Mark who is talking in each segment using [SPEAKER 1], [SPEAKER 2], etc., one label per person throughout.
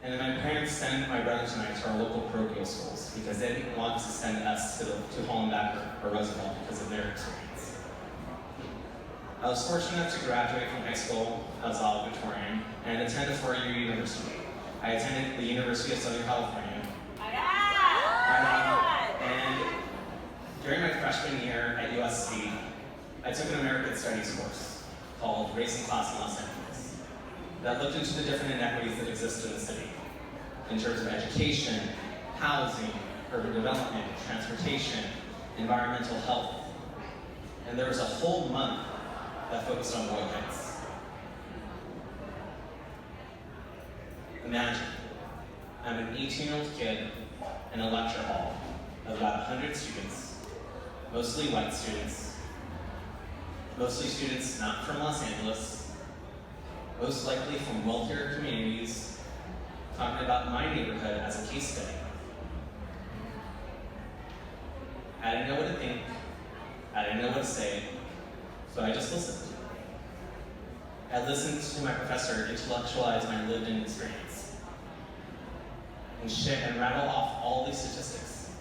[SPEAKER 1] And then my parents sent my brothers and I to our local parochial schools because they didn't want to send us to Hollenbeck or Roosevelt because of their experience. I was fortunate to graduate from high school as a valedictorian and attend a four-year university. I attended the University of Southern California. And during my freshman year at USC, I took an American Studies course called Race and Class in Los Angeles that looked into the different inequities that exist in the city in terms of education, housing, urban development, transportation, environmental health. And there was a whole month that focused on Boyle Heights. Imagine, I'm an 18-year-old kid in a lecture hall of about 100 students, mostly white students, mostly students not from Los Angeles, most likely from wealthier communities, talking about my neighborhood as a case study. I didn't know what to think, I didn't know what to say, so I just listened. I listened to my professor intellectualize my lived-in experience and rattle off all these statistics.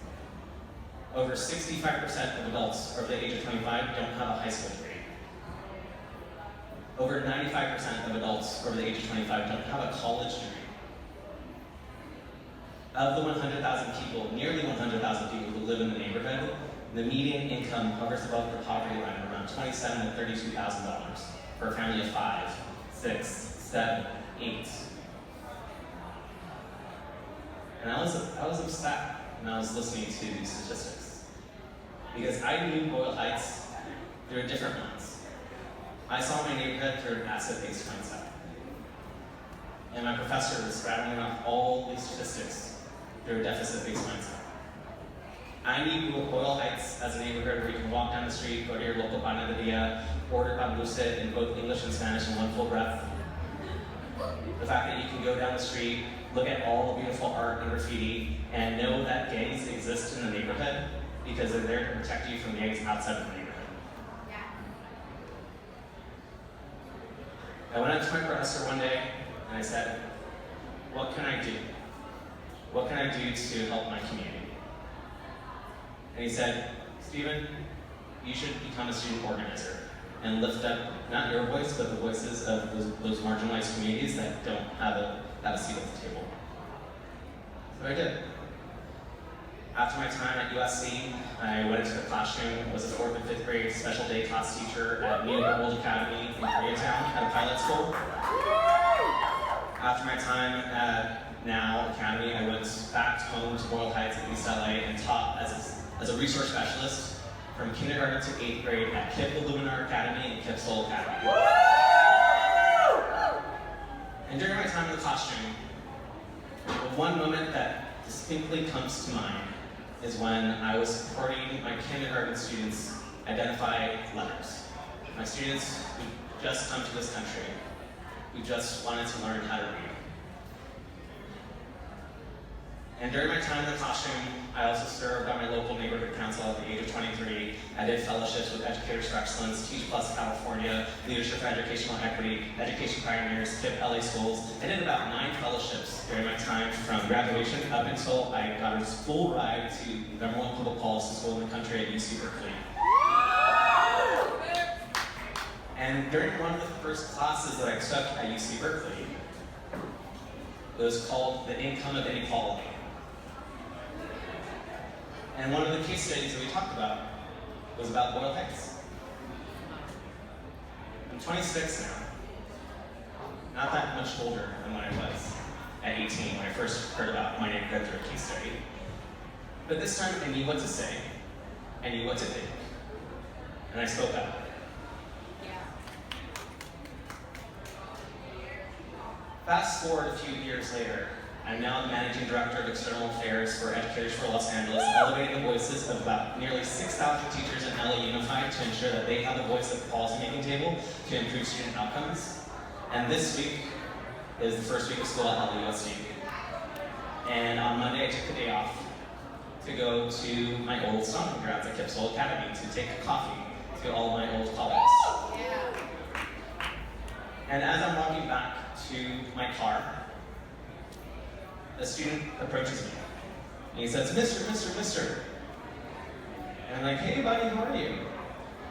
[SPEAKER 1] Over 65% of adults over the age of 25 don't have a high school degree. Over 95% of adults over the age of 25 don't have a college degree. Of the 100,000 people, nearly 100,000 people who live in the neighborhood, the median income hovers above the poverty line around $27,000 to $32,000 for a family of 5, 6, 7, 8. And I was upset when I was listening to these statistics because I knew Boyle Heights through a different lens. I saw my neighborhood through an asset-based mindset. And my professor was rattling off all these statistics through a deficit-based mindset. I knew Boyle Heights as a neighborhood where you can walk down the street, go to your local panaderia, order pan dulce in both English and Spanish in one full breath. The fact that you can go down the street, look at all the beautiful art and graffiti, and know that gangs exist in the neighborhood because they're there to protect you from gangs outside of the neighborhood. I went up to my professor one day and I said, what can I do? What can I do to help my community? And he said, Stephen, you should become a student organizer and lift up not your voice, but the voices of those marginalized communities that don't have a seat at the table. So I did. After my time at USC, I went into the classroom, was a 4th and 5th grade special day class teacher at Neogold Academy in Koreatown at a pilot school. After my time at Now Academy, I went back home to Boyle Heights at East LA and taught as a resource specialist from kindergarten to 8th grade at KIPP Illuminar Academy and KIPP Seoul Academy. And during my time in the classroom, the one moment that distinctly comes to mind is when I was supporting my kindergarten students identify letters. My students who just come to this country, who just wanted to learn how to read. And during my time in the classroom, I also served on my local neighborhood council at the age of 23. I did fellowships with Educators for Excellence, Teach Plus California, Leadership for Educational Equity, Education Pioneers, KIPP LA Schools. I did about 9 fellowships during my time from graduation up until I got a full ride to the #1 public policy school in the country at UC Berkeley. And during one of the first classes that I took at UC Berkeley, it was called The Income of Inequality. And one of the case studies that we talked about was about Boyle Heights. I'm 26 now, not that much older than when I was at 18 when I first heard about my neighborhood through a case study. But this time I knew what to say, I knew what to think, and I spoke up. Fast forward a few years later, I'm now the Managing Director of External Affairs for Educators for Los Angeles, elevating the voices of about nearly 6,000 teachers in LA Unified to ensure that they have a voice at the policymaking table to improve student outcomes. And this week is the first week of school at LAUSD. And on Monday, I took the day off to go to my old stomping grounds at KIPP Seoul Academy to take a coffee to all of my old colleagues. And as I'm walking back to my car, a student approaches me. And he says, Mister. And I'm like, hey buddy, how are you?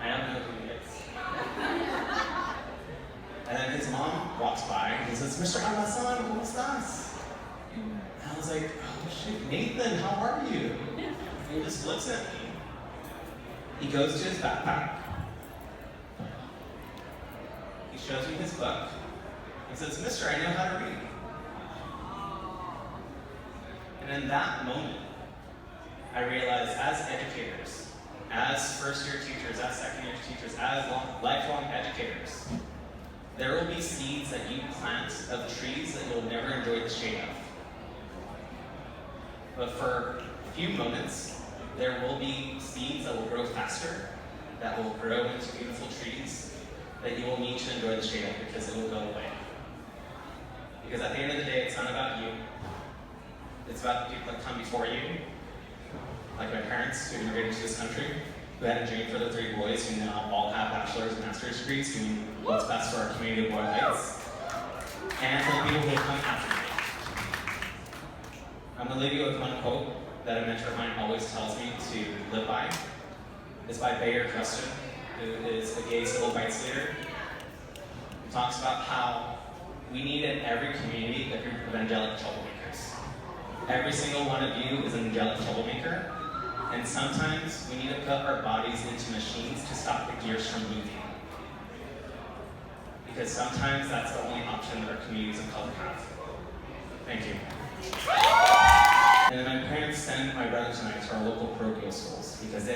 [SPEAKER 1] I don't know who he is. And then his mom walks by and he says, Mr. Almazan, ¿cómo estás? And I was like, oh shit, Nathan, how are you? And he just looks at me. He goes to his backpack. He shows me his book. He says, Mister, I know how to read. And in that moment, I realized as educators, as first-year teachers, as second-year teachers, as lifelong educators, there will be seeds that you plant of trees that you'll never enjoy the shade of. But for a few moments, there will be seeds that will grow faster, that will grow into beautiful trees, that you will need to enjoy the shade of because it will go away. Because at the end of the day, it's not about you. It's about the people that come before you, like my parents who immigrated to this country, who had a dream for the 3 boys who now all have bachelor's and master's degrees, doing what's best for our community of Boyle Heights, and for the people who will come after me. I'm gonna leave you with one quote that a mentor of mine always tells me to live by. It's by Bayer Preston, who is a gay civil rights leader. He talks about how we need in every community a group of angelic troublemakers. Every single one of you is an angelic troublemaker, and sometimes we need to put our bodies into machines to stop the gears from moving. Because sometimes that's the only option that our communities of color have. Thank you. And then my parents sent my brothers and I to our local parochial schools because they